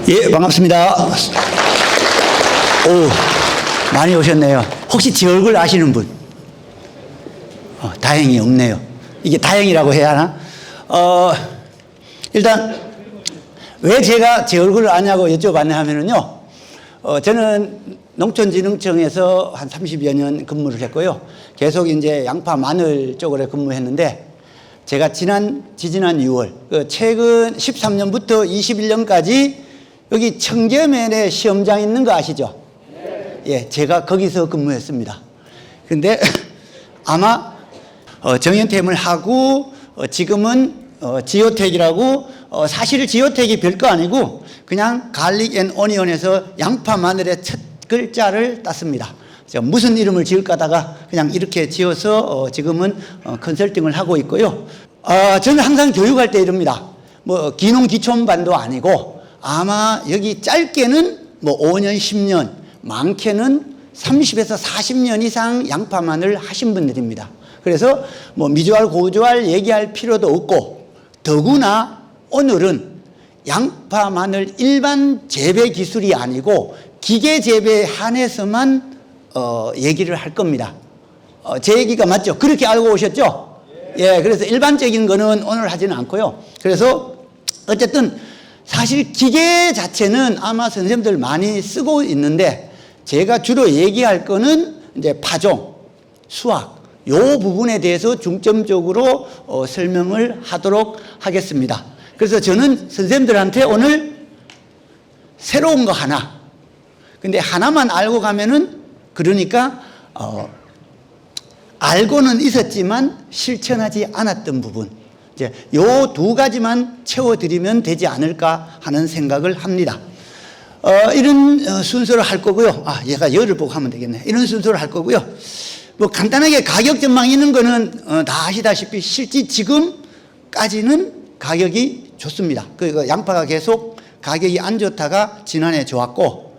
예, 반갑습니다. 오, 많이 오셨네요. 혹시 제 얼굴 아시는 분? 다행히 없네요. 이게 다행이라고 해야 하나? 일단 왜 제가 제 얼굴을 아냐고 여쭤봤냐 하면은요, 저는 농촌진흥청에서 한 30여 년 근무를 했고요. 계속 이제 양파 마늘 쪽으로 근무했는데, 제가 지지난 6월, 최근 13년부터 21년까지 여기 청계면에 시험장 있는 거 아시죠? 예, 제가 거기서 근무했습니다. 근데 아마 정년퇴임을 하고 지금은 지오텍이라고, 사실 지오텍이 별거 아니고 그냥 갈릭 앤 오니언에서 양파 마늘의 첫 글자를 땄습니다. 제가 무슨 이름을 지을까 하다가 그냥 이렇게 지어서 지금은 컨설팅을 하고 있고요. 저는 항상 교육할 때 이럽니다. 뭐 기농 기촌반도 아니고 아마 여기 짧게는 뭐 5년 10년, 많게는 30에서 40년 이상 양파 마늘 하신 분들입니다. 그래서 뭐 미주알 고주알 얘기할 필요도 없고, 더구나 오늘은 양파 마늘 일반 재배 기술이 아니고 기계 재배에 한해서만 얘기를 할 겁니다. 제 얘기가 맞죠? 그렇게 알고 오셨죠? 예, 그래서 일반적인 거는 오늘 하지는 않고요. 그래서 어쨌든 사실 기계 자체는 아마 선생님들 많이 쓰고 있는데, 제가 주로 얘기할 거는 이제 파종, 수학, 요 부분에 대해서 중점적으로 설명을 하도록 하겠습니다. 그래서 저는 선생님들한테 오늘 새로운 거 하나, 근데 하나만 알고 가면은, 그러니까 알고는 있었지만 실천하지 않았던 부분, 이제 요 두 가지만 채워드리면 되지 않을까 하는 생각을 합니다. 이런 순서로 할 거고요. 얘가 열을 보고 하면 되겠네. 이런 순서로 할 거고요. 뭐 간단하게 가격 전망 있는 거는 다 아시다시피 실제 지금까지는 가격이 좋습니다. 그 양파가 계속 가격이 안 좋다가 지난해 좋았고,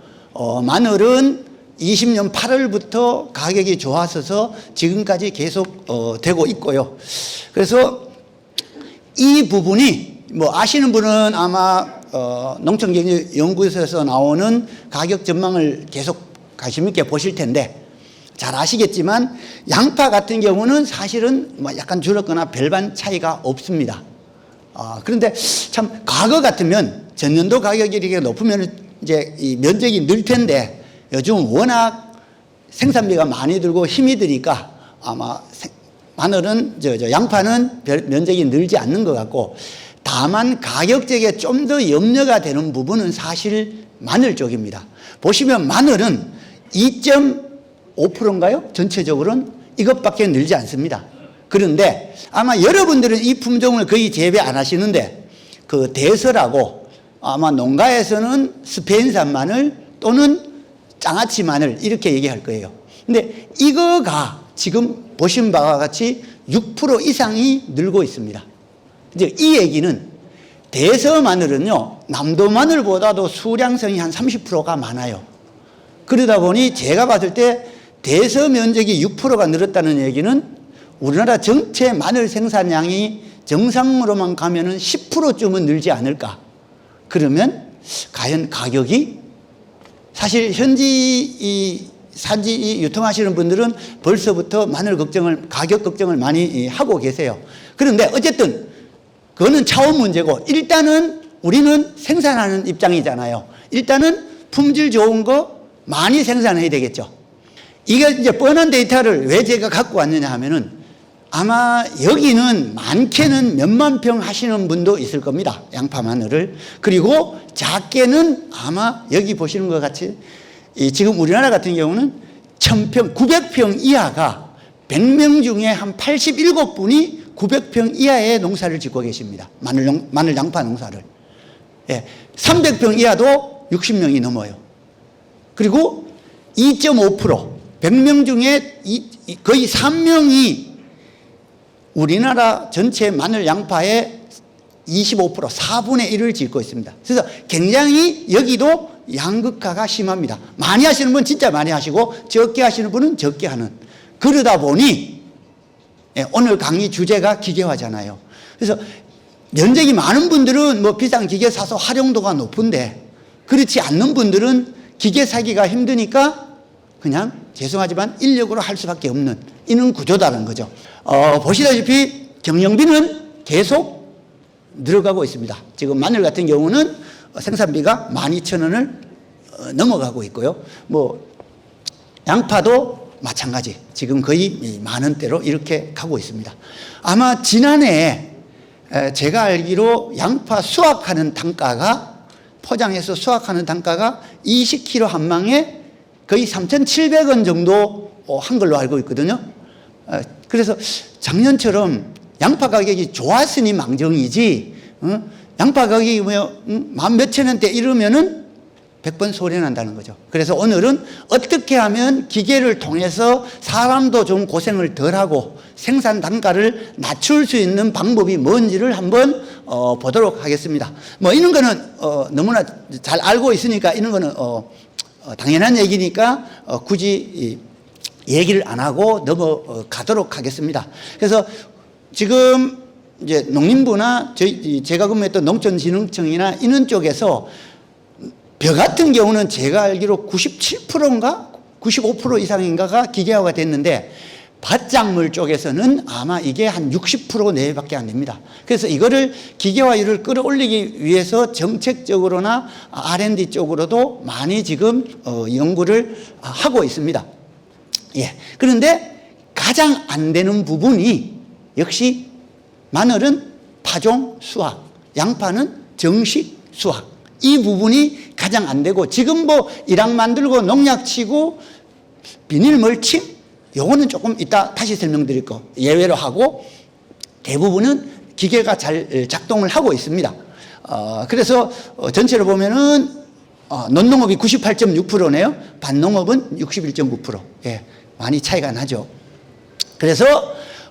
마늘은 20년 8월부터 가격이 좋았어서 지금까지 계속 되고 있고요. 그래서 이 부분이 뭐 아시는 분은 아마 농촌경제연구소에서 나오는 가격 전망을 계속 관심 있게 보실 텐데, 잘 아시겠지만 양파 같은 경우는 사실은 뭐 약간 줄었거나 별반 차이가 없습니다. 그런데 참 과거 같으면 전년도 가격이 이렇게 높으면 이제 이 면적이 늘 텐데, 요즘 워낙 생산비가 많이 들고 힘이 드니까 아마 마늘은 양파는 면적이 늘지 않는 것 같고, 다만 가격적에 좀 더 염려가 되는 부분은 사실 마늘 쪽입니다. 보시면 마늘은 2.5%인가요? 전체적으로는 이것밖에 늘지 않습니다. 그런데 아마 여러분들은 이 품종을 거의 재배 안 하시는데, 그 대서라고 아마 농가에서는 스페인산 마늘 또는 장아찌 마늘 이렇게 얘기할 거예요. 근데 이거가 지금 보신 바와 같이 6% 이상이 늘고 있습니다. 이제 이 얘기는 대서 마늘은요, 남도 마늘보다도 수량성이 한 30%가 많아요. 그러다 보니 제가 봤을 때 대서 면적이 6%가 늘었다는 얘기는 우리나라 전체 마늘 생산량이 정상으로만 가면은 10%쯤은 늘지 않을까. 그러면 과연 가격이, 사실 현지 산지 유통하시는 분들은 벌써부터 마늘 걱정을, 가격 걱정을 많이 하고 계세요. 그런데 어쨌든 그거는 차원 문제고, 일단은 우리는 생산하는 입장이잖아요. 일단은 품질 좋은 거 많이 생산해야 되겠죠. 이게 이제 뻔한 데이터를 왜 제가 갖고 왔느냐 하면은, 아마 여기는 많게는 몇만 평 하시는 분도 있을 겁니다. 양파 마늘을. 그리고 작게는 아마 여기 보시는 것 같이 지금 우리나라 같은 경우는 1000평, 900평 이하가 100명 중에 한 87분이 900평 이하의 농사를 짓고 계십니다. 마늘 양파 농사를. 예, 300평 이하도 60명이 넘어요. 그리고 2.5%, 100명 중에 거의 3명이 우리나라 전체 마늘 양파의 25%, 4분의 1을 짓고 있습니다. 그래서 굉장히 여기도 양극화가 심합니다. 많이 하시는 분은 진짜 많이 하시고, 적게 하시는 분은 적게 하는. 그러다 보니 오늘 강의 주제가 기계화잖아요. 그래서 면적이 많은 분들은 뭐 비싼 기계 사서 활용도가 높은데, 그렇지 않는 분들은 기계 사기가 힘드니까 그냥 죄송하지만 인력으로 할 수밖에 없는 이런 구조다는 거죠. 보시다시피 경영비는 계속 늘어가고 있습니다. 지금 마늘 같은 경우는 생산비가 12,000원을 넘어가고 있고요. 뭐 양파도 마찬가지. 지금 거의 10,000원대로 이렇게 가고 있습니다. 아마 지난해 제가 알기로 양파 수확하는 단가가 포장해서 수확하는 단가가 20kg 한 망에 거의 3,700원 정도 한 걸로 알고 있거든요. 그래서 작년처럼 양파 가격이 좋았으니 망정이지, 양파 가격이 만 몇천 원대 이러면은 100번 소리 난다는 거죠. 그래서 오늘은 어떻게 하면 기계를 통해서 사람도 좀 고생을 덜하고 생산 단가를 낮출 수 있는 방법이 뭔지를 한번 보도록 하겠습니다. 뭐 이런 거는 너무나 잘 알고 있으니까 이런 거는 당연한 얘기니까 굳이 얘기를 안 하고 넘어가도록 하겠습니다. 그래서 지금 이제 농림부나 제가 근무했던 농촌진흥청이나 이런 쪽에서 벼 같은 경우는 제가 알기로 97%인가 95% 이상인가가 기계화가 됐는데 밭작물 쪽에서는 아마 이게 한 60% 내외밖에 안 됩니다. 그래서 이거를 기계화율을 끌어올리기 위해서 정책적으로나 R&D 쪽으로도 많이 지금 연구를 하고 있습니다. 예. 그런데 가장 안 되는 부분이 역시 마늘은 파종 수확, 양파는 정식 수확. 이 부분이 가장 안 되고 지금 뭐 일학 만들고 농약 치고 비닐 멀칭 요거는 조금 이따 다시 설명드릴 거 예외로 하고 대부분은 기계가 잘 작동을 하고 있습니다. 그래서 전체로 보면은 논농업이 98.6%네요. 밭농업은 61.9%. 예, 많이 차이가 나죠. 그래서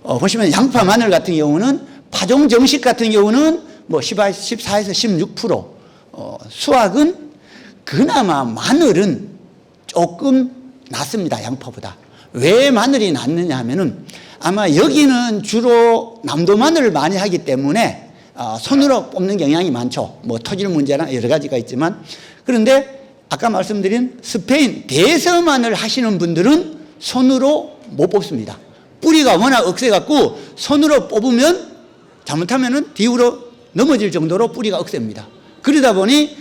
보시면 양파 마늘 같은 경우는 파종 정식 같은 경우는 뭐 14에서 16%. 수확은 그나마 마늘은 조금 낫습니다. 양파보다. 왜 마늘이 낫느냐 하면은 아마 여기는 주로 남도 마늘을 많이 하기 때문에 손으로 뽑는 경향이 많죠. 뭐 토질 문제나 여러 가지가 있지만 그런데 아까 말씀드린 스페인 대서 마늘 하시는 분들은 손으로 못 뽑습니다. 뿌리가 워낙 억세갖고 손으로 뽑으면 잘못하면은 뒤로 넘어질 정도로 뿌리가 억셉니다. 그러다 보니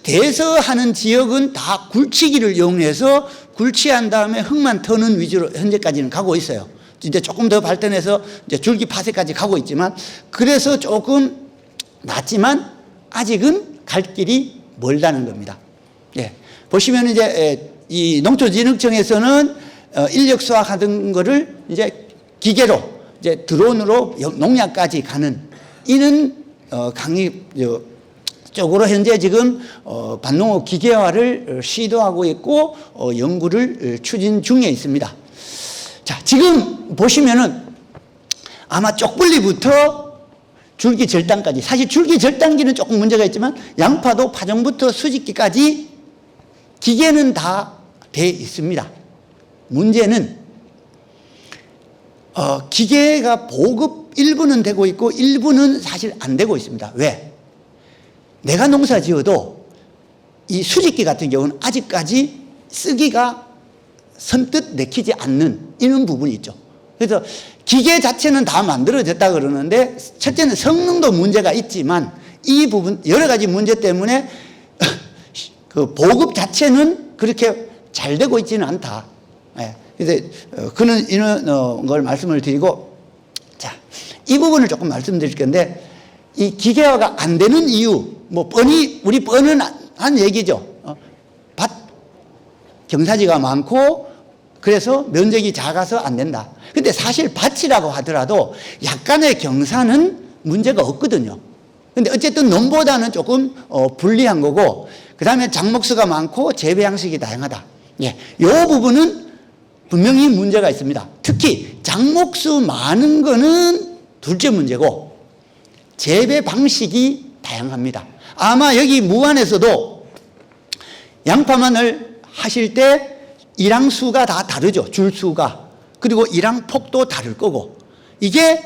대서하는 지역은 다 굴치기를 이용해서 굴치한 다음에 흙만 터는 위주로 현재까지는 가고 있어요. 이제 조금 더 발전해서 이제 줄기 파쇄까지 가고 있지만 그래서 조금 낫지만 아직은 갈 길이 멀다는 겁니다. 예. 보시면 이제 이 농촌진흥청에서는 인력 수확하던 거를 이제 기계로 이제 드론으로 농약까지 가는 이는 강의 쪽으로 현재 지금 밭농업 기계화를 시도하고 있고 연구를 추진 중에 있습니다. 자, 지금 보시면은 아마 쪽분리부터 줄기 절단까지 사실 줄기 절단기는 조금 문제가 있지만 양파도 파종부터 수직기까지 기계는 다 돼 있습니다. 문제는 기계가 보급 일부는 되고 있고 일부는 사실 안 되고 있습니다. 왜? 내가 농사 지어도 이 수직기 같은 경우는 아직까지 쓰기가 선뜻 내키지 않는 이런 부분이 있죠. 그래서 기계 자체는 다 만들어졌다 그러는데 첫째는 성능도 문제가 있지만 이 부분 여러 가지 문제 때문에 그 보급 자체는 그렇게 잘 되고 있지는 않다. 예. 그래서 그는 이런 걸 말씀을 드리고 자, 이 부분을 조금 말씀드릴 건데 이 기계화가 안 되는 이유 뭐 우리 뻔한 얘기죠. 밭 경사지가 많고 그래서 면적이 작아서 안 된다. 근데 사실 밭이라고 하더라도 약간의 경사는 문제가 없거든요. 근데 어쨌든 논보다는 조금 불리한 거고 그 다음에 작목수가 많고 재배 양식이 다양하다. 예, 요 부분은 분명히 문제가 있습니다. 특히 작목수 많은 거는 둘째 문제고 재배 방식이 다양합니다. 아마 여기 무안에서도 양파만을 하실 때 일항수가 다 다르죠. 줄수가. 그리고 일항폭도 다를 거고 이게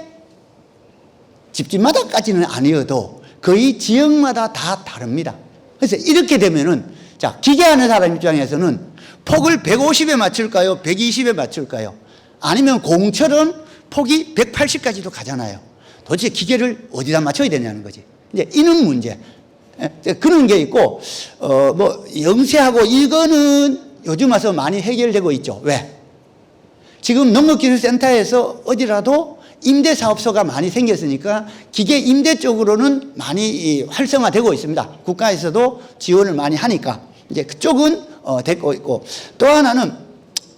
집집마다까지는 아니어도 거의 지역마다 다 다릅니다. 그래서 이렇게 되면은, 자, 기계하는 사람 입장에서는 폭을 150에 맞출까요? 120에 맞출까요? 아니면 공처럼 폭이 180까지도 가잖아요. 도대체 기계를 어디다 맞춰야 되냐는 거지. 이제 이런 문제. 그런 게 있고, 뭐, 영세하고 이거는 요즘 와서 많이 해결되고 있죠. 왜? 지금 농업기술센터에서 어디라도 임대사업소가 많이 생겼으니까 기계 임대 쪽으로는 많이 활성화되고 있습니다. 국가에서도 지원을 많이 하니까. 이제 그쪽은 되고 있고. 또 하나는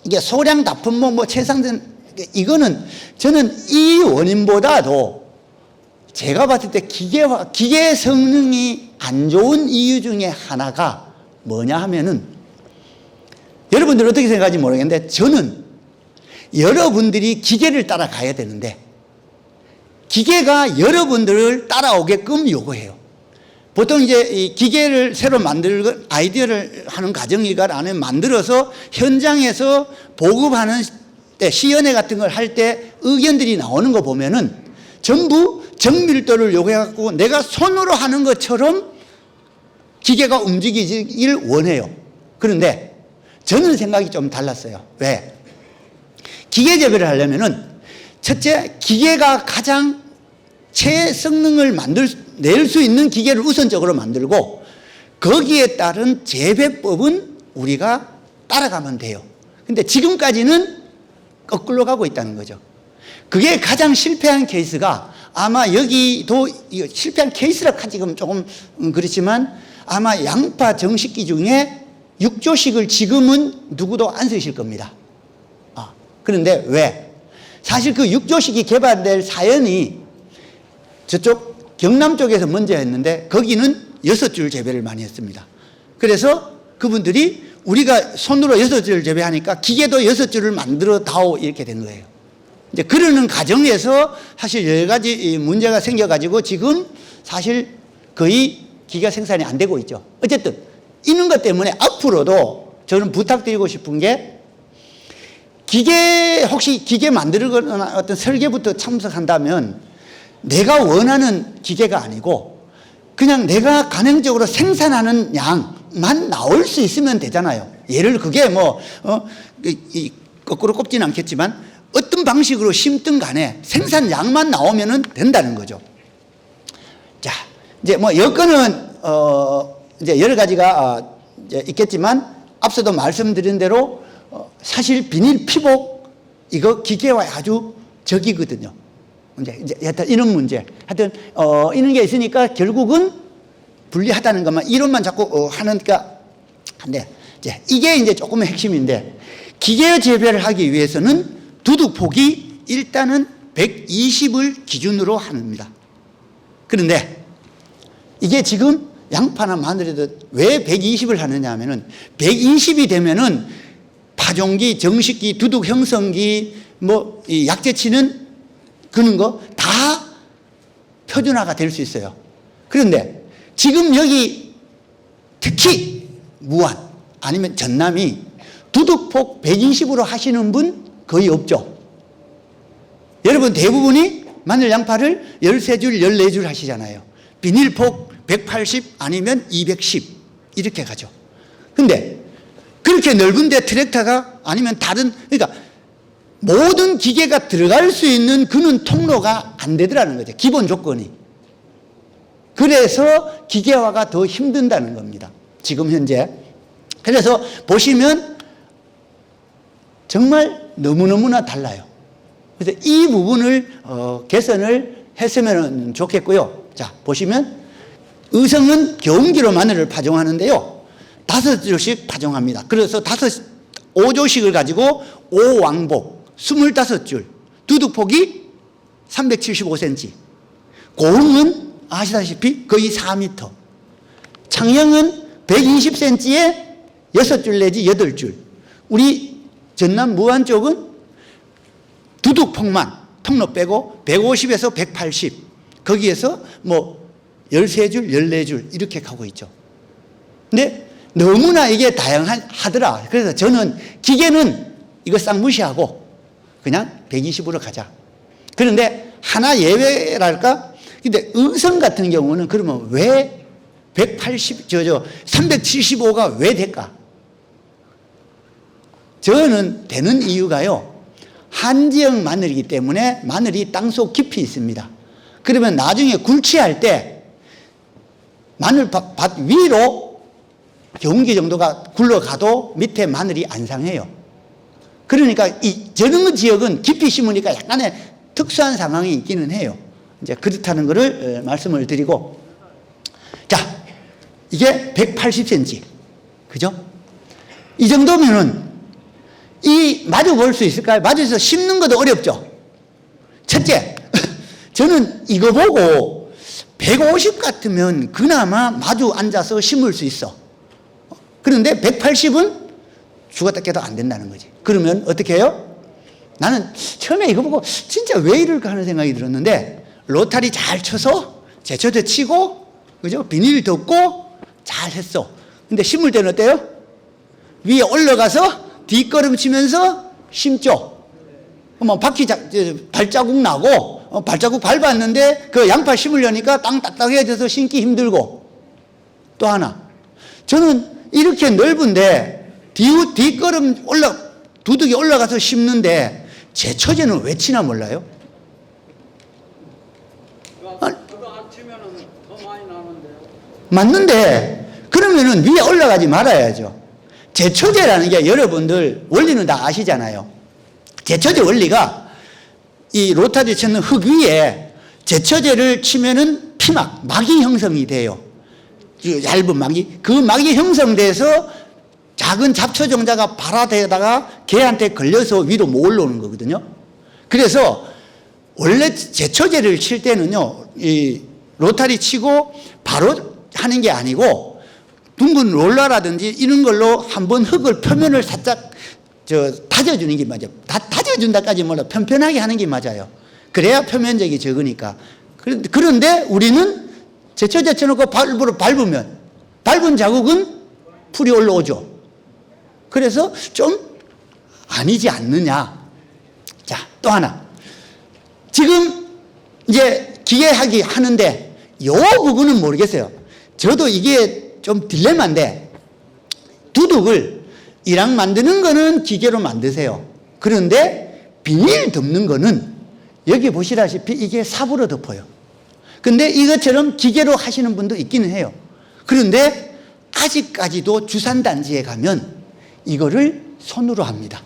이게 소량 납품목 뭐 최상된, 이거는 저는 이 원인보다도 제가 봤을 때 기계 성능이 안 좋은 이유 중에 하나가 뭐냐 하면은, 여러분들 어떻게 생각하는지 모르겠는데 저는 여러분들이 기계를 따라가야 되는데 기계가 여러분들을 따라오게끔 요구해요. 보통 이제 이 기계를 새로 만들고 아이디어를 하는 과정이가 안에 만들어서 현장에서 보급하는 때 시연회 같은 걸 할 때 의견들이 나오는 거 보면은 전부 정밀도를 요구해갖고 내가 손으로 하는 것처럼 기계가 움직이길 원해요. 그런데 저는 생각이 좀 달랐어요. 왜? 기계 재배를 하려면은 첫째, 기계가 가장 최성능을 낼 수 있는 기계를 우선적으로 만들고 거기에 따른 재배법은 우리가 따라가면 돼요. 근데 지금까지는 거꾸로 가고 있다는 거죠. 그게 가장 실패한 케이스가 아마 여기도 실패한 케이스라 지금 조금 그렇지만 아마 양파 정식기 중에 육조식을 지금은 누구도 안 쓰실 겁니다. 그런데 왜? 사실 그 육조식이 개발될 사연이 저쪽 경남 쪽에서 먼저 했는데 거기는 6줄 재배를 많이 했습니다. 그래서 그분들이 우리가 손으로 6줄 재배하니까 기계도 6줄을 만들어 다오 이렇게 된 거예요. 이제 그러는 과정에서 사실 여러 가지 문제가 생겨가지고 지금 사실 거의 기계 생산이 안 되고 있죠. 어쨌든 이런 것 때문에 앞으로도 저는 부탁드리고 싶은 게 혹시 기계 만들거나 어떤 설계부터 참석한다면 내가 원하는 기계가 아니고 그냥 내가 가능적으로 생산하는 양만 나올 수 있으면 되잖아요. 예를 그게 뭐, 거꾸로 꼽지는 않겠지만 어떤 방식으로 심든 간에 생산량만 나오면 된다는 거죠. 자, 이제 뭐 여건은, 이제 여러 가지가 이제 있겠지만 앞서도 말씀드린 대로 사실 비닐 피복 이거 기계와 아주 적이거든요. 이제 하여튼 이런 문제, 하여튼 이런 게 있으니까 결국은 불리하다는 것만 이론만 자꾸 하니까 한데 이게 이제 조금의 핵심인데 기계 재배를 하기 위해서는 두둑폭이 일단은 120을 기준으로 합니다. 그런데 이게 지금 양파나 마늘에도 왜 120을 하느냐 하면은 120이 되면은 파종기, 정식기, 두둑 형성기, 뭐, 이 약재치는 그런 거 다 표준화가 될 수 있어요. 그런데 지금 여기 특히 무안 아니면 전남이 두둑폭 120으로 하시는 분 거의 없죠. 여러분 대부분이 마늘 양파를 13줄, 14줄 하시잖아요. 비닐폭 180 아니면 210 이렇게 가죠. 근데 그렇게 넓은데 트랙터가 아니면 다른, 그러니까 모든 기계가 들어갈 수 있는 그런 통로가 안 되더라는 거죠. 기본 조건이. 그래서 기계화가 더 힘든다는 겁니다. 지금 현재. 그래서 보시면 정말 너무너무나 달라요. 그래서 이 부분을 개선을 했으면 좋겠고요. 자, 보시면 의성은 경운기로 마늘을 파종하는데요. 5줄씩 파종합니다. 그래서 5조씩을 가지고 5왕복 25줄, 두둑폭이 375cm, 고흥은 아시다시피 거의 4m, 창녕은 120cm에 6줄 내지 8줄, 우리 전남 무안 쪽은 두둑폭만 통로 빼고 150에서 180, 거기에서 뭐 13줄, 14줄 이렇게 가고 있죠. 근데 너무나 이게 다양하더라. 그래서 저는 기계는 이거 싹 무시하고 그냥 120으로 가자. 그런데 하나 예외랄까? 근데 의성 같은 경우는 그러면 왜 180, 375가 왜 될까? 저는 되는 이유가요, 한지역 마늘이기 때문에 마늘이 땅속 깊이 있습니다. 그러면 나중에 굴치할 때 마늘밭 위로 경운기 정도가 굴러가도 밑에 마늘이 안 상해요. 그러니까 이 저런 지역은 깊이 심으니까 약간의 특수한 상황이 있기는 해요. 이제 그렇다는 것을 말씀을 드리고, 자, 이게 180cm. 그죠? 이 정도면은 이 마주 볼 수 있을까요? 마주에서 심는 것도 어렵죠. 첫째, 저는 이거 보고 150 같으면 그나마 마주 앉아서 심을 수 있어. 그런데 180은 죽었다 깨도 안 된다는 거지. 그러면 어떻게 해요? 나는 처음에 이거 보고 진짜 왜 이럴까 하는 생각이 들었는데, 로타리 잘 쳐서 제초제 치고, 그죠? 비닐 덮고 잘 했어. 근데 심을 때는 어때요? 위에 올라가서 뒷걸음 치면서 심죠. 뭐 바퀴 발자국 나고, 발자국 밟았는데 그 양파 심으려니까 땅 딱딱해져서 심기 힘들고. 또 하나, 저는 이렇게 넓은데 뒷걸음 두둑이 올라가서 심는데 제초제는 왜 치나 몰라요? 그거 안 치면은 더 많이 나는데요. 맞는데 그러면은 위에 올라가지 말아야죠. 제초제라는 게 여러분들 원리는 다 아시잖아요. 제초제 원리가 이 로타리 치는 흙 위에 제초제를 치면은 피막, 막이 형성이 돼요. 얇은 막이. 그 막이 형성돼서 작은 잡초종자가 발화되다가 개한테 걸려서 위로 못 올라오는 거거든요. 그래서 원래 제초제를 칠 때는요, 이 로타리 치고 바로 하는 게 아니고 둥근 롤러라든지 이런 걸로 한번 흙을 표면을 살짝 다져주는 게 맞아요. 다져준다까지 몰라. 편편하게 하는 게 맞아요. 그래야 표면적이 적으니까. 그런데 우리는 제초제 쳐놓고 발부로 밟으면 밟은 자국은 풀이 올라오죠. 그래서 좀 아니지 않느냐. 자, 또 하나. 지금 이제 기계하기 하는데 요 부분은 모르겠어요. 저도 이게 좀 딜레마인데, 두둑을 이랑 만드는 거는 기계로 만드세요. 그런데 비닐 덮는 거는 여기 보시다시피 이게 삽으로 덮어요. 근데 이것처럼 기계로 하시는 분도 있기는 해요. 그런데 아직까지도 주산단지에 가면 이거를 손으로 합니다.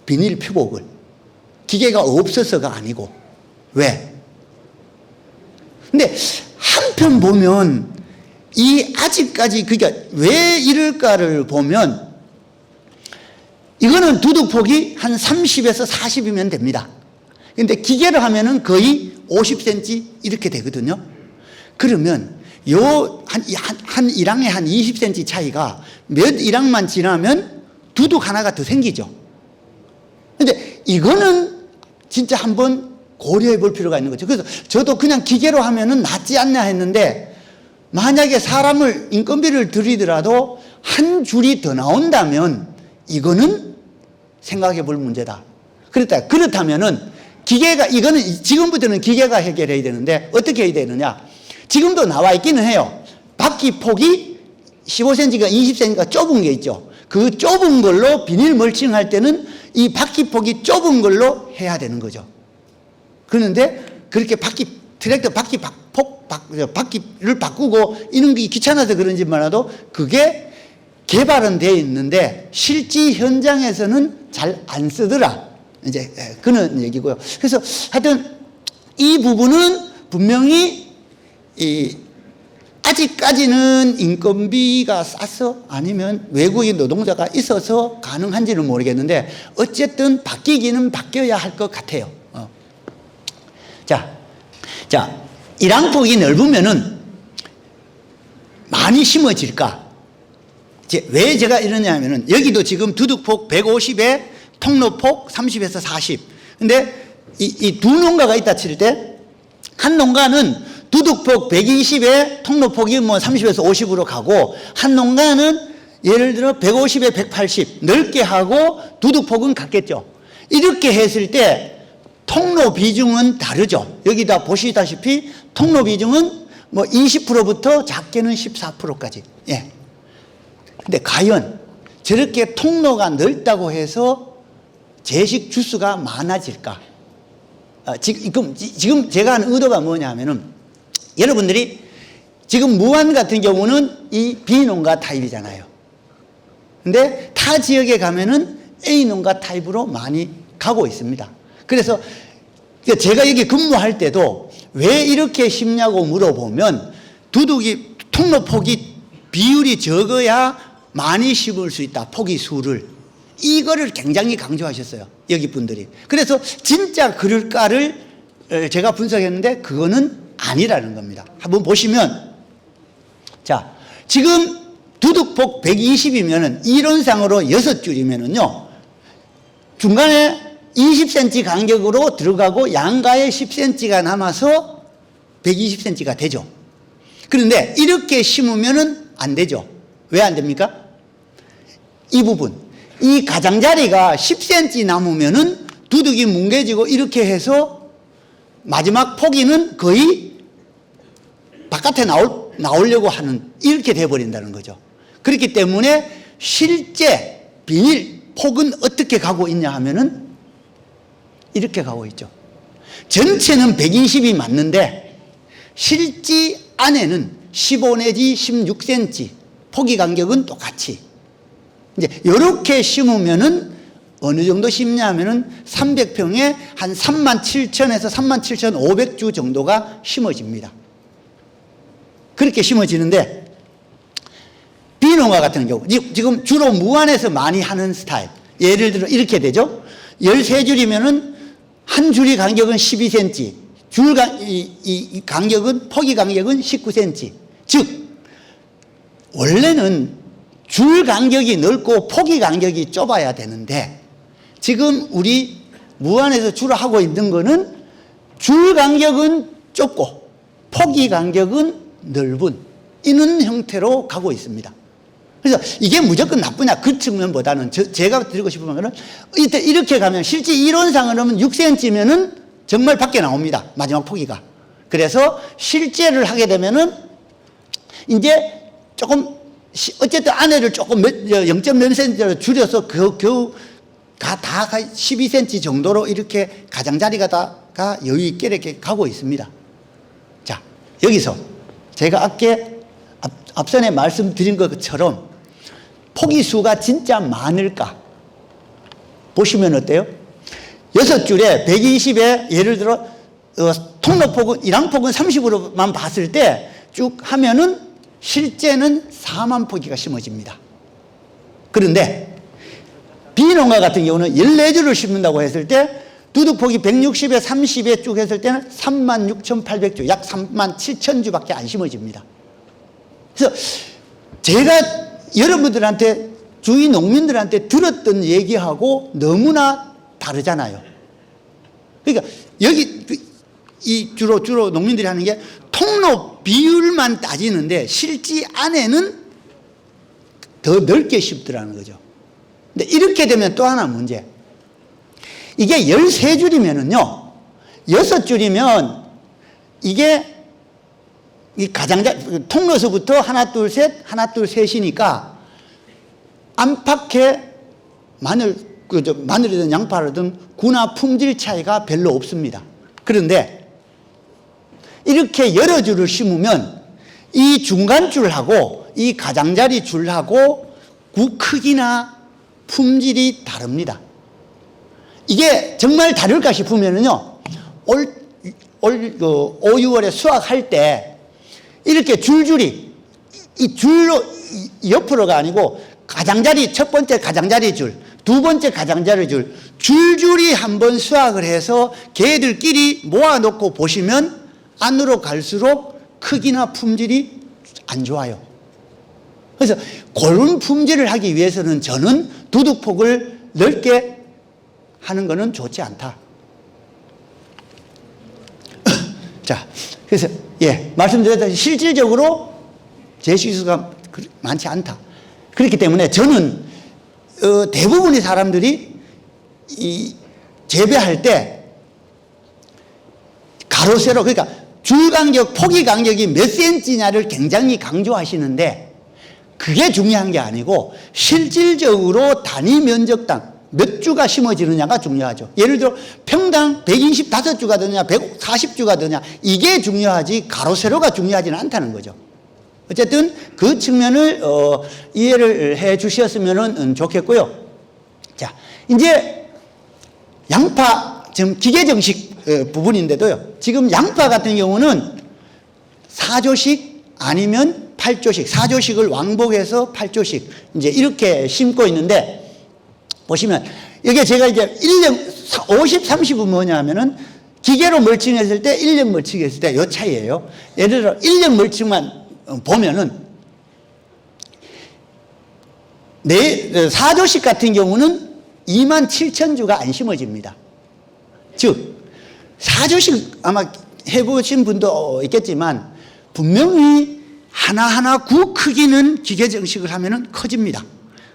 비닐 표복을. 기계가 없어서가 아니고. 왜? 근데 한편 보면 이 아직까지, 그러니까 왜 이럴까를 보면, 이거는 두둑폭이 한 30에서 40이면 됩니다. 근데 기계로 하면은 거의 50cm 이렇게 되거든요. 그러면 한 1항에 한 20cm 차이가 몇 1항만 지나면 두둑 하나가 더 생기죠. 근데 이거는 진짜 한번 고려해 볼 필요가 있는 거죠. 그래서 저도 그냥 기계로 하면은 낫지 않냐 했는데, 만약에 사람을 인건비를 들이더라도 한 줄이 더 나온다면 이거는 생각해 볼 문제다. 그렇다면은 기계가, 이거는 지금부터는 기계가 해결해야 되는데 어떻게 해야 되느냐. 지금도 나와 있기는 해요. 바퀴 폭이 15cm가 20cm가 좁은 게 있죠. 그 좁은 걸로 비닐 멀칭할 때는 이 바퀴 폭이 좁은 걸로 해야 되는 거죠. 그런데 그렇게 트랙터 바퀴를 바꾸고 이런 게 귀찮아서 그런지 몰라도 그게 개발은 되어 있는데 실제 현장에서는 잘 안 쓰더라. 이제 그런 얘기고요. 그래서 하여튼 이 부분은 분명히 아직까지는 인건비가 싸서 아니면 외국인 노동자가 있어서 가능한지는 모르겠는데 어쨌든 바뀌기는 바뀌어야 할 것 같아요. 자, 일항폭이 넓으면은 많이 심어질까? 왜 제가 이러냐면은 여기도 지금 두둑폭 150에 통로폭 30에서 40. 근데 이 두 농가가 있다 칠 때 한 농가는 두둑폭 120에 통로폭이 뭐 30에서 50으로 가고, 한 농가는 예를 들어 150에 180 넓게 하고 두둑폭은 같겠죠. 이렇게 했을 때 통로 비중은 다르죠. 여기다 보시다시피 통로 비중은 뭐 20%부터 작게는 14%까지. 예. 근데 과연 저렇게 통로가 넓다고 해서 제식 주수가 많아질까? 지금 제가 하는 의도가 뭐냐 하면은 여러분들이 지금 무안 같은 경우는 이 B농가 타입이잖아요. 근데 타 지역에 가면은 A농가 타입으로 많이 가고 있습니다. 그래서 제가 여기 근무할 때도 왜 이렇게 심냐고 물어보면 두둑이 통로 폭이 비율이 적어야 많이 심을 수 있다. 포기 수를. 이거를 굉장히 강조하셨어요. 여기 분들이. 그래서 진짜 그럴까를 제가 분석했는데 그거는 아니라는 겁니다. 한번 보시면 자, 지금 두둑폭 120이면은 이론상으로 6줄이면은요. 중간에 20cm 간격으로 들어가고 양가에 10cm가 남아서 120cm가 되죠. 그런데 이렇게 심으면은 안 되죠. 왜 안 됩니까? 이 부분. 이 가장자리가 10cm 남으면은 두둑이 뭉개지고 이렇게 해서 마지막 포기는 거의 바깥에 나오려고 하는 이렇게 돼버린다는 거죠. 그렇기 때문에 실제 비닐 폭은 어떻게 가고 있냐 하면은 이렇게 가고 있죠. 전체는 120이 맞는데 실제 안에는 15 내지 16cm 포기 간격은 똑같이 이제 이렇게 심으면은 어느 정도 심냐 하면은 300평에 한 37,000에서 37,500주 정도가 심어집니다. 그렇게 심어지는데 비농가 같은 경우 지금 주로 무안에서 많이 하는 스타일 예를 들어 이렇게 되죠. 13줄이면은 한 줄이 간격은 12cm 이 간격은 포기 간격은 19cm 즉 원래는 줄 간격이 넓고 포기 간격이 좁아야 되는데 지금 우리 무안에서 주로 하고 있는 거는 줄 간격은 좁고 포기 간격은 넓은 이런 형태로 가고 있습니다. 그래서 이게 무조건 나쁘냐 그 측면보다는 제가 드리고 싶은 말은 이렇게 가면 실제 이론상으로는 6cm면은 정말 밖에 나옵니다. 마지막 포기가. 그래서 실제를 하게 되면은 이제 조금 어쨌든 안에를 조금 0.몇 cm로 줄여서 겨우 다 12cm 정도로 이렇게 가장자리가 다가 여유 있게 이렇게 가고 있습니다. 자, 여기서 제가 앞선에 말씀드린 것처럼 포기 수가 진짜 많을까? 보시면 어때요? 6줄에 120에 예를 들어 통로폭은 이랑폭은 30으로만 봤을 때 쭉 하면은 실제는 4만 포기가 심어집니다. 그런데 비농가 같은 경우는 14줄을 심는다고 했을 때 두둑폭이 160에 30에 쭉 했을 때는 36,800주 약 37,000주밖에 안 심어집니다. 그래서 제가 여러분들한테 주위 농민들한테 들었던 얘기하고 너무나 다르잖아요. 그러니까 여기 이 주로 농민들이 하는 게 통로 비율만 따지는데 실제 안에는 더 넓게 심더라는 거죠. 근데 이렇게 되면 또 하나 문제. 이게 13줄이면은요, 6줄이면 이게 이 통로서부터 하나, 둘, 셋이니까 안팎에 마늘이든 양파든 구나 품질 차이가 별로 없습니다. 그런데 이렇게 여러 줄을 심으면 이 중간 줄하고 이 가장자리 줄하고 구 크기나 품질이 다릅니다. 이게 정말 다를까 싶으면은요, 올 5, 6월에 수확할 때 이렇게 줄줄이 이 줄로 옆으로가 아니고 가장자리 첫 번째 가장자리 줄, 두 번째 가장자리 줄 줄줄이 한번 수확을 해서 개들끼리 모아놓고 보시면 안으로 갈수록 크기나 품질이 안 좋아요. 그래서 그런 품질을 하기 위해서는 저는 두둑폭을 넓게 하는 것은 좋지 않다. 자, 그래서 말씀드렸다시피 실질적으로 제식수가 많지 않다. 그렇기 때문에 저는 대부분의 사람들이 이 재배할 때 가로 세로 그러니까 줄 간격, 포기 간격이 몇 센치냐를 굉장히 강조하시는데 그게 중요한 게 아니고 실질적으로 단위 면적당 몇 주가 심어지느냐가 중요하죠. 예를 들어 평당 125주가 되느냐 140주가 되느냐 이게 중요하지 가로 세로가 중요하지는 않다는 거죠. 어쨌든 그 측면을 이해를 해 주셨으면 좋겠고요. 자, 이제 양파 지금 기계정식 부분인데도요. 지금 양파 같은 경우는 4조씩 아니면 8조씩, 4조씩을 왕복해서 8조씩 이제 이렇게 심고 있는데 보시면 이게 제가 이제 50, 30은 뭐냐 하면은 기계로 멀칭했을 때 1년 멀칭했을 때 요 차이예요. 예를 들어 1년 멀칭만 보면은 4조씩 같은 경우는 27,000주가 안 심어집니다. 즉 4조씩 아마 해보신 분도 있겠지만 분명히 하나하나 구 크기는 기계정식을 하면은 커집니다.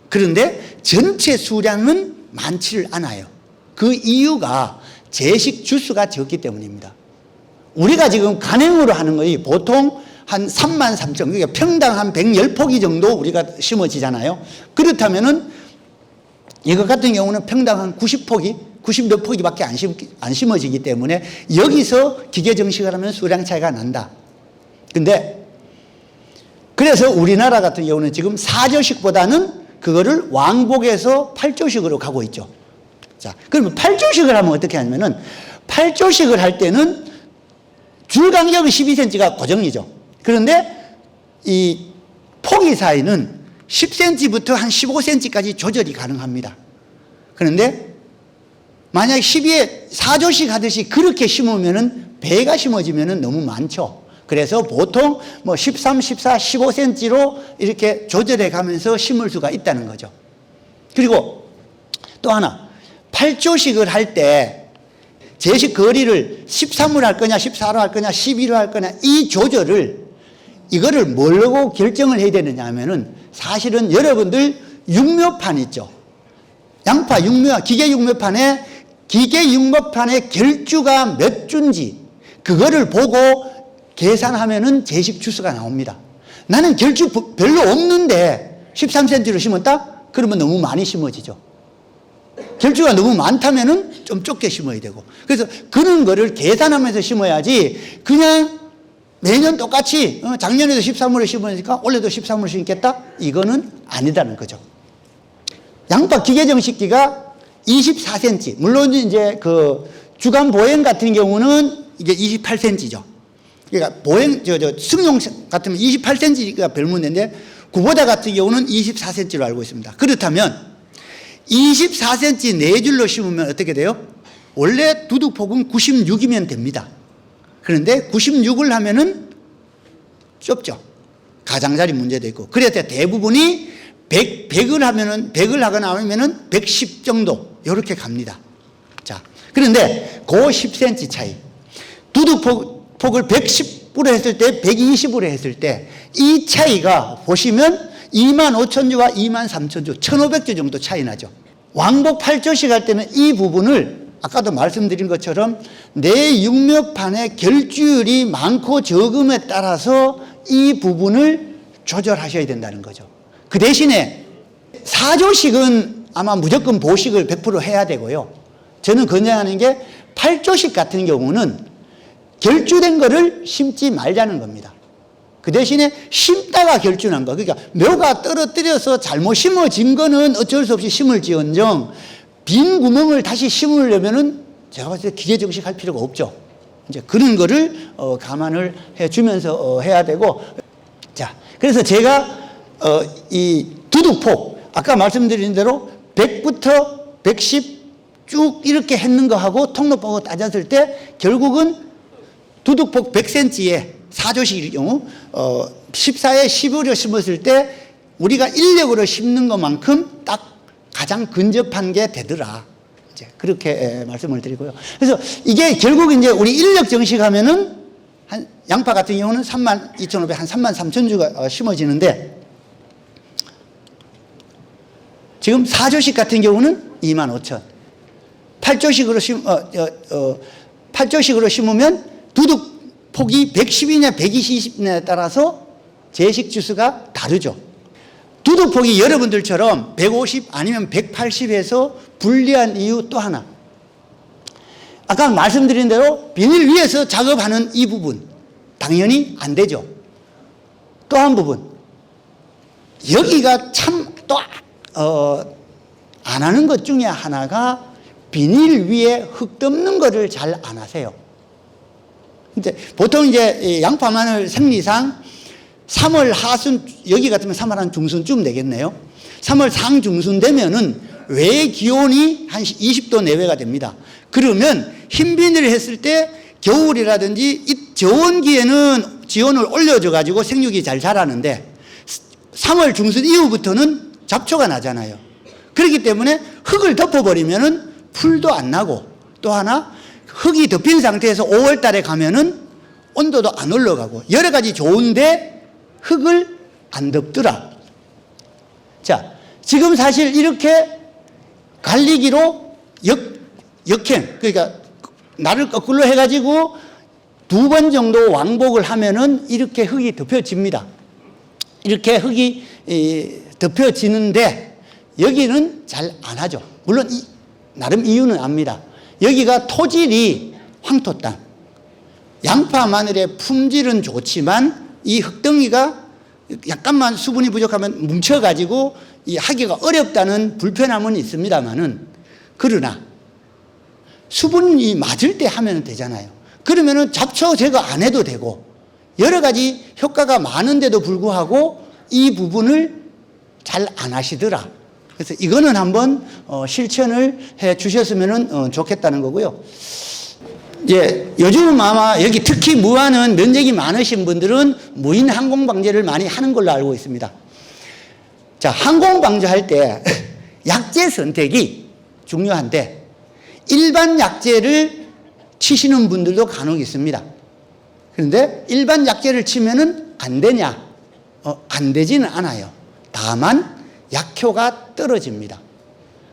그런데 전체 수량은 많지를 않아요. 그 이유가 제식 주수가 적기 때문입니다. 우리가 지금 간행으로 하는 거이 보통 한 33,000, 그러니까 평당 한 110포기 정도 우리가 심어지잖아요. 그렇다면은 이것 같은 경우는 평당 한 90포기, 90몇 포기밖에 안 심어지기 때문에 여기서 기계정식을 하면 수량 차이가 난다. 근데 그래서 우리나라 같은 경우는 지금 4조씩보다는 그거를 왕복해서 8조씩으로 가고 있죠. 자, 그러면 8조씩을 하면 어떻게 하냐면은 8조씩을 할 때는 줄 간격은 12cm가 고정이죠. 그런데 이 포기 사이는 10cm부터 한 15cm까지 조절이 가능합니다. 그런데 만약 12에 4조씩 하듯이 그렇게 심으면은 배가 심어지면은 너무 많죠. 그래서 보통 뭐 13, 14, 15cm로 이렇게 조절해 가면서 심을 수가 있다는 거죠. 그리고 또 하나 8조씩을 할 때 제식 거리를 13으로 할 거냐 14로 할 거냐 12로 할 거냐 이 조절을 이거를 뭘로 결정을 해야 되느냐 하면은 사실은 여러분들 육묘판 있죠. 양파 육묘, 기계 육묘판에 결주가 몇 주인지 그거를 보고 계산하면은 제식 주수가 나옵니다. 나는 결주 별로 없는데 13cm로 심었다? 그러면 너무 많이 심어지죠. 결주가 너무 많다면은 좀 좁게 심어야 되고. 그래서 그런 거를 계산하면서 심어야지 그냥 매년 똑같이 작년에도 13월에 심으니까 올해도 13월에 심겠다? 이거는 아니다는 거죠. 양파 기계정식기가 24cm. 물론 이제 그 주간 보행 같은 경우는 이게 28cm죠. 그러니까 보행, 승용 같으면 28cm가 별문제인데 구보다 같은 경우는 24cm로 알고 있습니다. 그렇다면 24cm 네 줄로 심으면 어떻게 돼요? 원래 두둑폭은 96이면 됩니다. 그런데 96을 하면은 좁죠. 가장자리 문제도 있고. 그래서 대부분이 100을 하면은, 100을 하거나 하면은 110 정도, 요렇게 갑니다. 자, 그런데 그 10cm 차이. 두둑폭을 110으로 했을 때, 120으로 했을 때, 이 차이가 보시면 25,000주와 23,000주, 1,500주 정도 차이 나죠. 왕복 8조씩 할 때는 이 부분을 아까도 말씀드린 것처럼 내 육묘판의 결주율이 많고 적음에 따라서 이 부분을 조절하셔야 된다는 거죠. 그 대신에 4조씩은 아마 무조건 보식을 100% 해야 되고요. 저는 권장하는 게 8조씩 같은 경우는 결주된 거를 심지 말자는 겁니다. 그 대신에 심다가 결주난 거. 그러니까 묘가 떨어뜨려서 잘못 심어진 거는 어쩔 수 없이 심을지언정 빈 구멍을 다시 심으려면은 제가 봤을 때 기계정식 할 필요가 없죠. 이제 그런 거를 감안을 해 주면서 해야 되고. 자, 그래서 제가 이 두둑폭 아까 말씀드린 대로 100부터 110 쭉 이렇게 했는 거하고 통로폭을 따졌을 때 결국은 두둑폭 100cm에 4조씩일 경우 14에 15를 심었을 때 우리가 인력으로 심는 것만큼 딱 가장 근접한 게 되더라. 이제 그렇게 말씀을 드리고요. 그래서 이게 결국 이제 우리 인력 정식하면은 한 양파 같은 경우는 32,500, 한 33,000주가 심어지는데 지금 4조씩 같은 경우는 25,000. 8조씩으로 8조씩으로 심으면 폭이 110이냐 120이냐에 따라서 제식 주스가 다르죠. 두둑폭이 여러분들처럼 150 아니면 180에서 불리한 이유 또 하나. 아까 말씀드린 대로 비닐 위에서 작업하는 이 부분 당연히 안 되죠. 또 한 부분. 여기가 참 또 안 하는 것 중에 하나가 비닐 위에 흙 덮는 거를 잘 안 하세요. 이제 보통 이제 양파 마늘 생리상 3월 하순, 여기 같으면 3월 한 중순쯤 되겠네요. 3월 상 중순 되면은 외 기온이 한 20도 내외가 됩니다. 그러면 흰 비닐을 했을 때 겨울이라든지 이 저온기에는 지온을 올려줘 가지고 생육이 잘 자라는데 3월 중순 이후부터는 잡초가 나잖아요. 그렇기 때문에 흙을 덮어버리면은 풀도 안 나고, 또 하나 흙이 덮인 상태에서 5월 달에 가면은 온도도 안 올라가고 여러 가지 좋은데 흙을 안 덮더라. 자, 지금 사실 이렇게 갈리기로 역행, 그러니까 나를 거꾸로 해가지고 2번 정도 왕복을 하면은 이렇게 흙이 덮여집니다. 이렇게 흙이 덮여지는데 여기는 잘 안 하죠. 물론 나름 이유는 압니다. 여기가 토질이 황토 땅. 양파 마늘의 품질은 좋지만 이 흙덩이가 약간만 수분이 부족하면 뭉쳐가지고 이 하기가 어렵다는 불편함은 있습니다만은, 그러나 수분이 맞을 때 하면 되잖아요. 그러면은 잡초 제거 안 해도 되고 여러 가지 효과가 많은데도 불구하고 이 부분을 잘 안 하시더라. 그래서 이거는 한번 실천을 해 주셨으면 좋겠다는 거고요. 이제 요즘 아마 여기 특히 무안은 면적이 많으신 분들은 무인 항공 방제를 많이 하는 걸로 알고 있습니다. 자, 항공 방제할 때 약재 선택이 중요한데 일반 약재를 치시는 분들도 간혹 있습니다. 그런데 일반 약재를 치면은 안 되냐? 안 되지는 않아요. 다만 약효가 떨어집니다.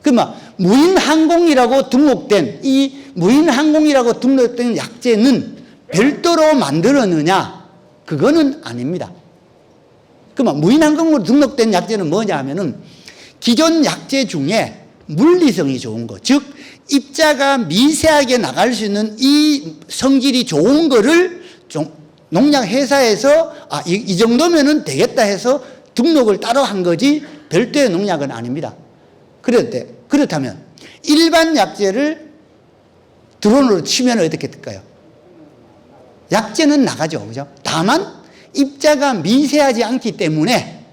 그러면 무인항공이라고 등록된 이 무인항공이라고 등록된 약재는 별도로 만들었느냐? 그거는 아닙니다. 그러면 무인항공으로 등록된 약재는 뭐냐 하면은 기존 약재 중에 물리성이 좋은 거, 즉 입자가 미세하게 나갈 수 있는 이 성질이 좋은 거를 농약 회사에서 이 정도면은 되겠다 해서 등록을 따로 한 거지 별도의 농약은 아닙니다. 그렇다면 일반 약재를 드론으로 치면 어떻게 될까요? 약재는 나가죠, 그죠? 다만 입자가 미세하지 않기 때문에,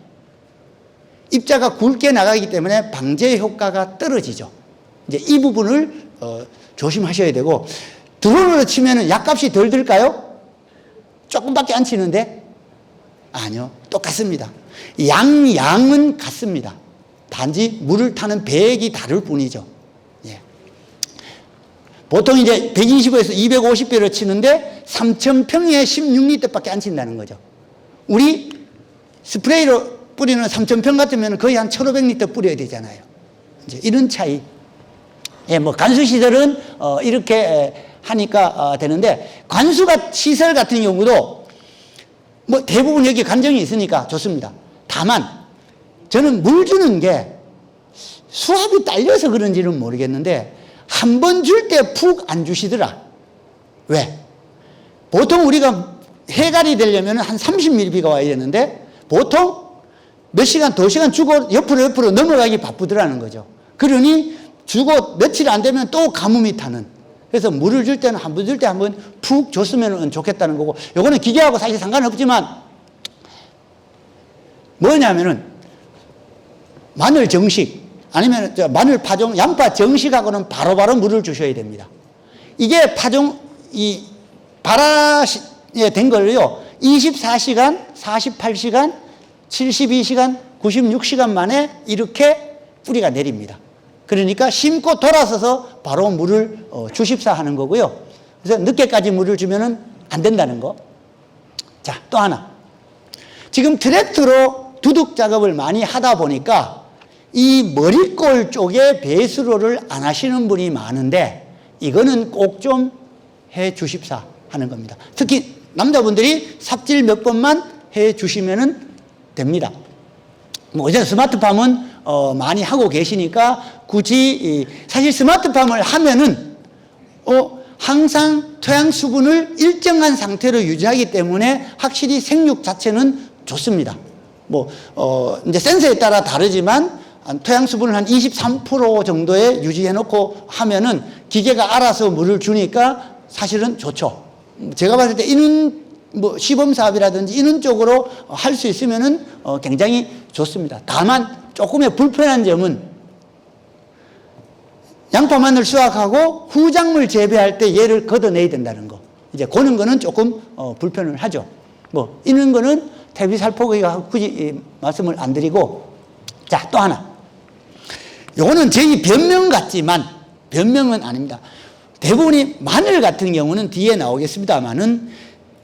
입자가 굵게 나가기 때문에 방제 효과가 떨어지죠. 이제 이 부분을 조심하셔야 되고, 드론으로 치면은 약값이 덜 들까요? 조금밖에 안 치는데? 아니요, 똑같습니다. 양은 같습니다. 단지 물을 타는 배액이 다를 뿐이죠. 예. 보통 이제 120에서 250배로 치는데 3,000평에 16리터밖에 안 친다는 거죠. 우리 스프레이로 뿌리는 3,000평 같으면 거의 한 1,500리터 뿌려야 되잖아요. 이제 이런 차이. 예, 뭐 관수시설은 이렇게 하니까 되는데, 관수시설 같은 경우도 뭐 대부분 여기 간정이 있으니까 좋습니다. 다만 저는 물 주는 게 수압이 딸려서 그런지는 모르겠는데 한 번 줄 때 푹 안 주시더라. 왜? 보통 우리가 해갈이 되려면 한 30mm가 와야 되는데 보통 몇 시간, 2시간 주고 옆으로 넘어가기 바쁘더라는 거죠. 그러니 주고 며칠 안 되면 또 가뭄이 타는. 그래서 물을 줄 때는 한 번 줄 때 한 번 푹 줬으면 좋겠다는 거고, 요거는 기계하고 사실 상관없지만 뭐냐면은 마늘 정식 아니면 마늘 파종, 양파 정식하고는 바로바로 물을 주셔야 됩니다. 이게 파종, 발화에 된 걸요, 24시간, 48시간, 72시간, 96시간 만에 이렇게 뿌리가 내립니다. 그러니까 심고 돌아서서 바로 물을 주십사 하는 거고요. 그래서 늦게까지 물을 주면은 안 된다는 거. 자, 또 하나. 지금 트랙터로 두둑 작업을 많이 하다 보니까 이 머리꼴 쪽에 배수로를 안 하시는 분이 많은데 이거는 꼭 좀 해 주십사 하는 겁니다. 특히 남자분들이 삽질 몇 번만 해 주시면 됩니다. 뭐 어제 스마트팜은 많이 하고 계시니까 굳이 사실 스마트팜을 하면은 항상 토양 수분을 일정한 상태로 유지하기 때문에 확실히 생육 자체는 좋습니다. 뭐 이제 센서에 따라 다르지만 토양 수분을 한 23% 정도에 유지해 놓고 하면은 기계가 알아서 물을 주니까 사실은 좋죠. 제가 봤을 때 이는 뭐 시범 사업이라든지 이런 쪽으로 할 수 있으면은 굉장히 좋습니다. 다만 조금의 불편한 점은 양파 마늘 수확하고 후작물 재배할 때 얘를 걷어내야 된다는 거. 이제 그런 거는 조금 불편을 하죠. 뭐 이런 거는 퇴비살포기가 굳이 말씀을 안 드리고, 자, 또 하나. 요거는 저희 변명 같지만 변명은 아닙니다. 대부분이 마늘 같은 경우는 뒤에 나오겠습니다만은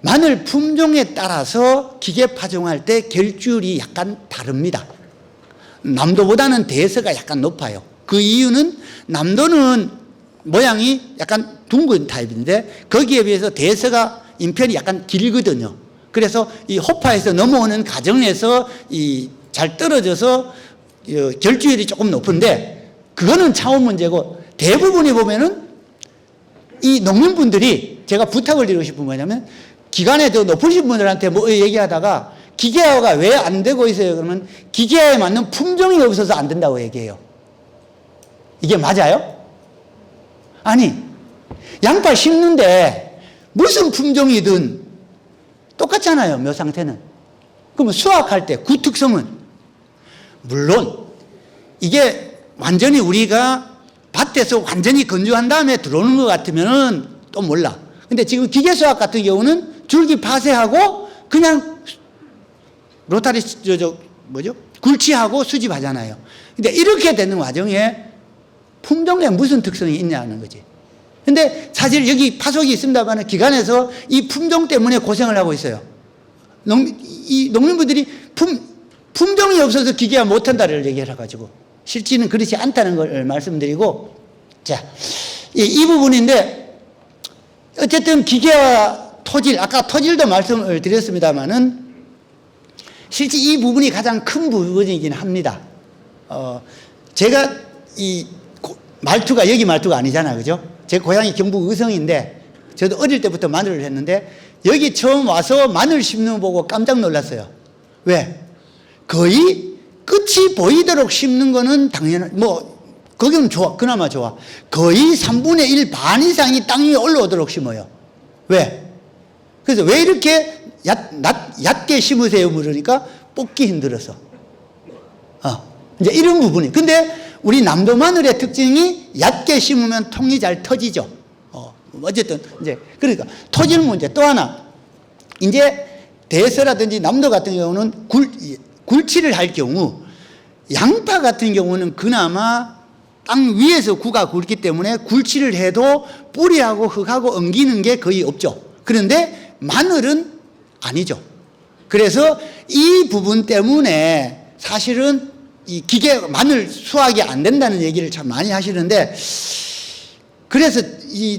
마늘 품종에 따라서 기계 파종할 때 결줄이 약간 다릅니다. 남도보다는 대서가 약간 높아요. 그 이유는 남도는 모양이 약간 둥근 타입인데 거기에 비해서 대서가 인편이 약간 길거든요. 그래서 이 호파에서 넘어오는 과정에서 잘 떨어져서 결주율이 조금 높은데 그거는 차원 문제고, 대부분이 보면은 이 농민분들이 제가 부탁을 드리고 싶은 뭐냐면 기관에 더 높으신 분들한테 뭐 얘기하다가 기계화가 왜 안 되고 있어요? 그러면 기계화에 맞는 품종이 없어서 안 된다고 얘기해요. 이게 맞아요? 아니, 양파 심는데 무슨 품종이든 똑같잖아요, 묘 상태는. 그러면 수확할 때 그 특성은 물론 이게 완전히 우리가 밭에서 완전히 건조한 다음에 들어오는 것 같으면은 또 몰라. 근데 지금 기계 수확 같은 경우는 줄기 파쇄하고 그냥 로타리 굴치하고 수집하잖아요. 근데 이렇게 되는 과정에 품종에 무슨 특성이 있냐는 거지. 근데 사실 여기 파속이 있습니다만 기관에서 이 품종 때문에 고생을 하고 있어요. 이 농민분들이 품종이 없어서 기계화 못한다를 얘기해가지고 실제는 그렇지 않다는 걸 말씀드리고, 자, 이 부분인데 어쨌든 기계화 토질, 아까 토질도 말씀을 드렸습니다만은 실제 이 부분이 가장 큰 부분이긴 합니다. 제가 이 말투가 여기 말투가 아니잖아요, 그죠? 제 고향이 경북 의성인데 저도 어릴 때부터 마늘을 했는데 여기 처음 와서 마늘 심는 거 보고 깜짝 놀랐어요. 왜? 거의 끝이 보이도록 심는 거는 당연한, 뭐 거기는 좋아, 그나마 좋아. 거의 3분의 1 반 이상이 땅 위에 올라오도록 심어요. 왜? 그래서 왜 이렇게 얕게 심으세요? 물으니까 뽑기 힘들어서. 이제 이런 부분이. 근데 우리 남도 마늘의 특징이 얕게 심으면 통이 잘 터지죠. 어쨌든 이제 그러니까 토질 문제. 또 하나, 이제 대서라든지 남도 같은 경우는 굴치를 할 경우 양파 같은 경우는 그나마 땅 위에서 구가 굵기 때문에 굴치를 해도 뿌리하고 흙하고 엉기는 게 거의 없죠. 그런데 마늘은 아니죠. 그래서 이 부분 때문에 사실은 이 기계 마늘 수확이 안 된다는 얘기를 참 많이 하시는데, 그래서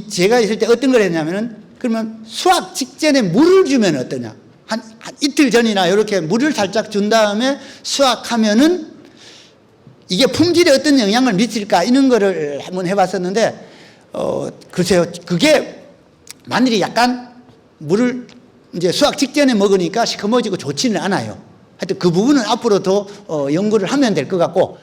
제가 있을 때 어떤 걸 했냐면은 그러면 수확 직전에 물을 주면 어떠냐. 한 이틀 전이나 이렇게 물을 살짝 준 다음에 수확하면은 이게 품질에 어떤 영향을 미칠까 이런 거를 한번 해봤었는데, 글쎄요, 그게 마늘이 약간 물을 이제 수확 직전에 먹으니까 시커머지고 좋지는 않아요. 하여튼 그 부분은 앞으로 더 연구를 하면 될 것 같고,